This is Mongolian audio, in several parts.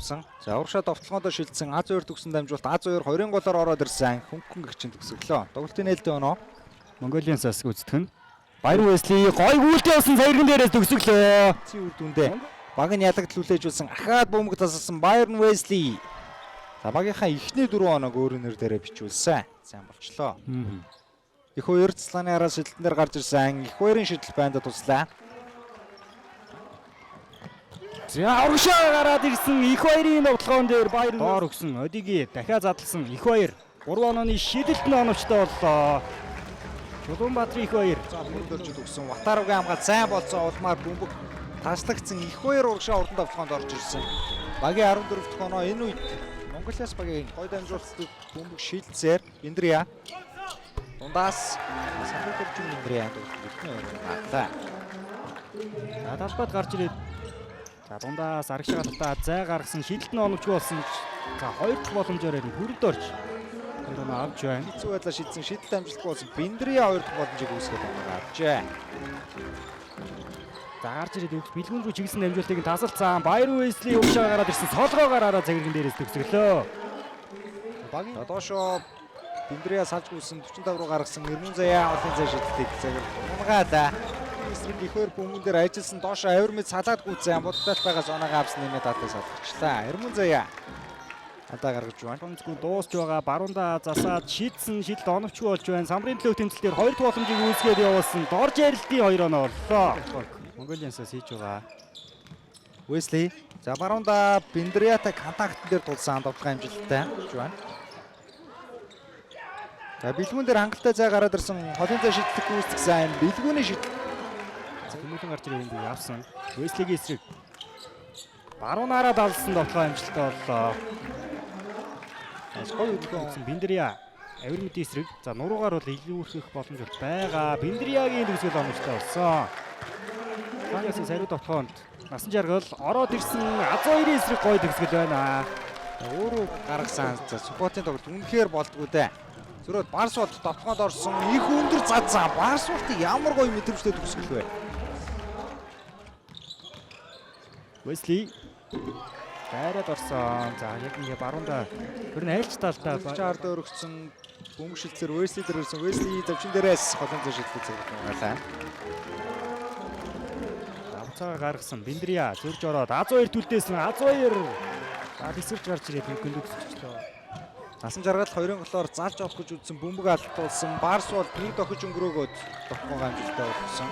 авсан. За урагшаа довтлогоодоо шилжсэн Аз 2 төгсөн дамжуулалт Аз 2 20 голоор ороод ирсэн. Хөнгөн гэгчин төгсөглөө. Тоглолтын нээлттэй өнөө. Монголын засаг үзтгэн. Баяр Уэсли гой гүйлтэй болсон саярган дээрээс төгсөглөө. Ци үр дүндээ баг нь ялагдлүүлээжүүлсэн ахаад бөмбөг тасалсан Баяр Уэсли. За багийнхаа эхний 4 хоног өөрийн нэр дээрээ бичүүлсэн. Сайн болчлоо. Их хоёр цэцлааны араас шидэлтэн дээр гарч ирсэн. Их хоёрын шидэл байнда туслаа. За урагшаа гараад ирсэн их хоёрын тоглоом дээр Баяр доор өгсөн Одиги дахиад задлсан их хоёр 3 онооны шидэлт нь оновчтой боллоо. Чулуунбаатар их хоёр. За мөрдөрж өгсөн Ватаругийн хамгаалт сайн болцоо улмаар бөмбөг таслагдсан их хоёр урагшаа урдан тоглоонд орж ирсэн. Багийн 14 дахь оноо энэ үед Монголиас багийн гой дамжуулалтыг бөмбөг шилжсээр Индрия дундаас Сахаргорж Индрия төлөвлөлтний ойлголоо. За талбайд гарч ирээд за дундаас арагшаа татаа зай гаргасан шидэлт нь оновч болсон. За хоёр дахь боломжоор хүрэлд орж энэ авч байна. Хэцүү байдлаар шийдсэн шидэлт амжилтгүй болсон Биндрия хоёр дахь боломжийг үүсгэж авчээ. За гарч ирээд өгч бэлгүүн рүү чиглэсэн дамжуултыг тасалцсан. Баяр Уэсли уушаа гараад ирсэн. Солгоо гараараа загиргэн дээрээс төгсөглөө. Багийн доошоо Биндрия салж гүйсэн 45 руу гаргасан Эрмэн Заяа олон цай шидэлтийг загир унгаалаа. Эсрэг их хоёр бөмбөн дээр ажилласан доошоо авир мэд салаад гүйцэн бодтолт байгаа зоноогаа авсан нэмээд атаа салгачлаа. Эрмэн Заяа атаа гаргаж байна. Тонцгүй дуусч байгаа баруунда засаад шийдсэн шидэлт оновчгүй болж байна. Самрын төлөв тэмцэлтээр хоёр дахь боломжийг үүсгээд явуулсан. Дорж ярилтын 2 оноо орлоо. Монголиансаас хийж байгаа. Уэсли за баруунда Биндриятай контактн дээр тулсан довтлогын амжилттай болж байна. За бэлгүүн дээр хангалттай зай гараад ирсэн холын зай шидлэх үүсгэсэн бэлгүүний шидэл. Хүмүүхэн гарч ирээд энэ явсан. Уэслигийн эсрэг баруунаараа далсан довтлогын амжилттай боллоо. Гой өдгөн Биндрия авир мэдийн эсрэг. За нуруугаар бол илүү өрхөх боломж байгаа. Биндриягийн төгсгөл оновчтой болсон. Хагас сариу довтлоонд насан жаргал ороод ирсэн Аз 2-ийн эсрэг гой төгсгөл байна. Өөрөө гаргасан спортын тоглолт үнэхээр болдгоо дээ. Зөрөөд Барсууд довтлогоонд орсон их өндөр зазсан Барсуудыг ямар гоё мэдрэмжтэй төгсгөл вэ? Уэсли дайраад орсон. За яг ингээ баруунда ер нь айлч талдаа чард өргөцсөн бөмбөг шилцээр Уэсли дээр ирсэн. Уэсли завчин дээрээс холон зай шилдэг зэрэг унгаалаа. Авцаа гаргасан Биндрия зөрж ороод Аз 2 түлдээсэн Аз 2 за тэсэрч гарч ирээд хөнгөлөг өсчихлөө. Насан жаргал 2 голоор залж авах гэж үзсэн бөмбөг алдуулсан Барс бол нэг дохиж өнгөрөөгөөд довтлогоо амжилттай болсон.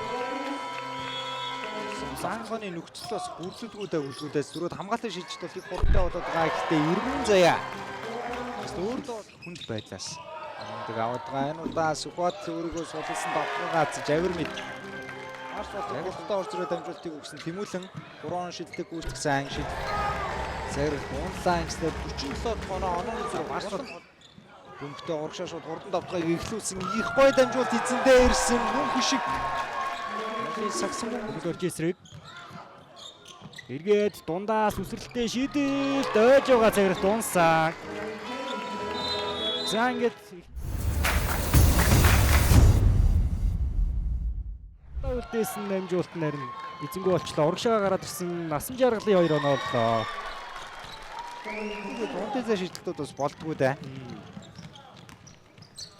Санханы нөхцөл бас бүрлэлгүүдээ үлгүүдээс зүрээд хамгаалалтын шилжилт их хурдтай болоод байгаа. Гэхдээ Эрмэн Заяа бас өөртөө хүнд байдлаас нэг аваад байгаа. Энэ удаа Сүхбат өөрийгөө сулсан довтлогоо азж авир мэд. Барс бол хурдтай орж ирээд амжилтыг өгсөн Тэмүүлэн 3 шилдэг гүйцэтгсэн шил зэрэг онлайн гэснээр 47 оноо онооны зүрх Барс бол бөмбөгтэй урагшаа шууд хурдан довтлогыг эхлүүлсэн их гой дамжуулалт эзэндээ ирсэн мөнх шиг сагсан хөлөрж эсрэг эргээд дундаас үсрэлтээ шидэл дойж байгаа цагт дууссан. За ингээд үлдээсэн дамжуулалт нарийн эзэнгүү болчлоо. Урагшаа гараад ирсэн насан жаргалын 2 оноо боллоо. Дундын зай шидэлтүүд бас болдгоо дээ.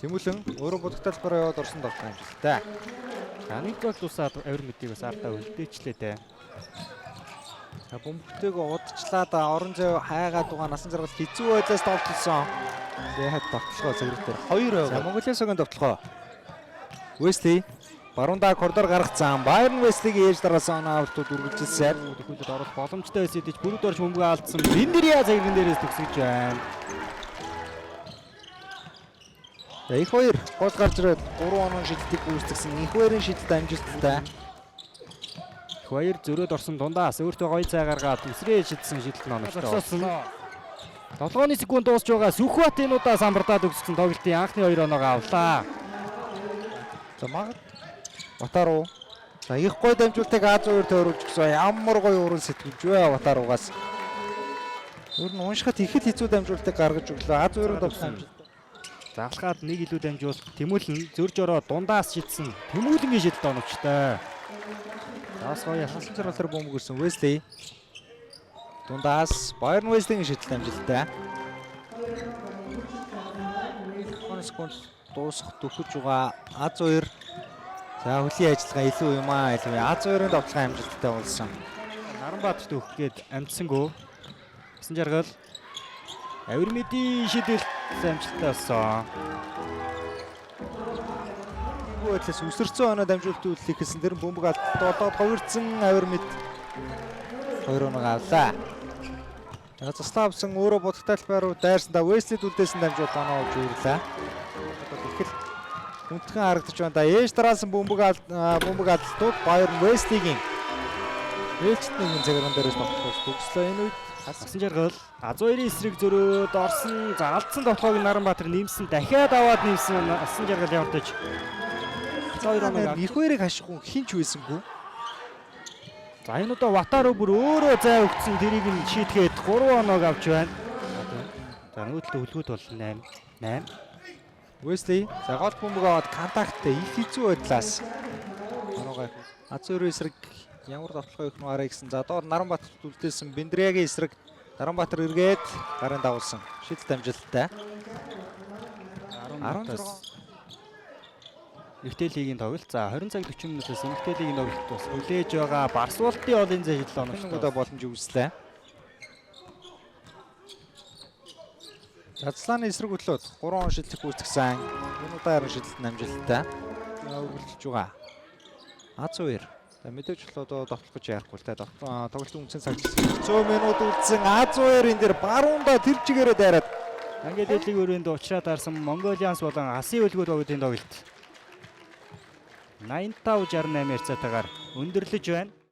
Тэмүүлэн өөрөө бодогтолбороо яваад орсон довтлогын амжилттай. За нэг гол тусаад авир мэдийг бас ардаа үлдээчлээ дээ. За бөмбөгтэйг удажлаа да орон зай хайгаад байгаа насан жаргал хэцүү байдлаас довтлсон. Яг довтлогоо зэрэгтэр 2 байв. За Монголын согийн довтлогоо. Уэсли баруунда коридор гаргацсан. Баяр Уэслигийн ээж дараас оноо авалтууд үргэлжилсэн. Төхөөлөд орох боломжтой байсан гэж бүрд орж бөмбөг алдсан. Биндрия загиргэн дээрээс төгсөж байна. За их хоёр гол гарч ирээд 3 оноо шидэлтийг үүсгэсэн. Их хоёрын шидэлт амжилттай. Их хоёр зөрөөд орсон дундаас өөртөө гоё цай гаргаад үсрээ шидсэн шидэлт нь оновчтой болсон. Тоглооны секунд дуусч байгаа Сүхбат энэ удаа самбардаад өгсөн тоглолтын анхны 2 оноогоо авлаа. За магад Ватару. За их гоё дамжуултыг Аз 2 тойруулж гисэн. Ямар гоё уран сэтгэвч вэ Ватаругаас. Өөр нь уншихад их л хэцүү дамжуултыг гаргаж өглөө. Аз 2-ын довтлогын Заалгаад нэг илүү дамжуулалт Тэмүүлэн зөрж ороо дундаас шидсэн. Тэмүүлэнгийн шидэлт оновчтой. Заас гоё хасан зэрэг бөмбөг ирсэн Уэсли. Дундаас Bayern West-ийн шидэлт амжилттай. 10 секунд дуусах төгсөж байгаа А2. За хөлийн ажиллагаа илүү юм аа. А2-ын довтлогын амжилттай болсон. Наранбаатарт өгөх гээд амжсангүй. Гэсэн жаргал Авир мэдийн шидэлт амжилттай болсон. Бөөдлөөс үсэрсэн оноо дамжуулалт үйлдэл хийсэн тэр бөмбөг алдаад хувирсан Авир мэд 2 оноо авлаа. За заслаа авсан өөрөө будагтай талбай руу дайрсандаа Wesley үлдээсэн дамжуулалт оноо авч ирлээ. Ихэл хүндхэн харагдаж байна да. Ээж дараасан бөмбөг алдалтууд Bayern Wesley-гийн ээлжтний цагаан дээрээс тоглох төгслөө. Энэ үед Асан жаргал А2-ийн эсрэг зөрөөд орсон. За алдсан тоглоог Наранбаатар нэмсэн. Дахиад аваад нэмсэн. Асан жаргал явагдаж. А2 оноо их хоёрыг хашихгүй хинч байсангүй. За энэ удаа Ватаруу бүр өөрөө зай өгсөн тэрийг нь шийтгэхэд 3 оноог авч байна. За нүүдэлд хөлгүүд бол 8. Wesley за гол бөмбөг аваад контакттай их хэцүү байдлаас оноогаа А2-ийн эсрэг ямар тоглох их нуараа гэсэн. За доор Наранбаатарт үлдээсэн Бендриагийн эсрэг Наранбаатар эргээд гарын дагуулсан. Шидэлт амжилттай. 16 Эмэгтэй лигийн тоглолт. За 20 цаг 40 минутаас эмэгтэй лигийн тоглолт бас хүлээж байгаа. Барсуултын олон зай 7 оногтой боломж үүслээ. Задлааны эсрэг хөтлөөд 3 он шидлэх үүсгэсэн. Энэ удаа харин шидэлт амжилттай. Өргөлж байгаа. А2. За мэдээж болоо довтлох гэж ярихгүй л та тоглолтын үндсэн цаг 100 минут үлдсэн А2 энэ дэр баруунда тэр чигээрээ дайраад Англи дэлхийг өрөөнд уучраад арсан Mongolians болон Асын хөлгүүд тоглолтын тоглолт 85-68 ярцаатаагаар өндөрлөж байна.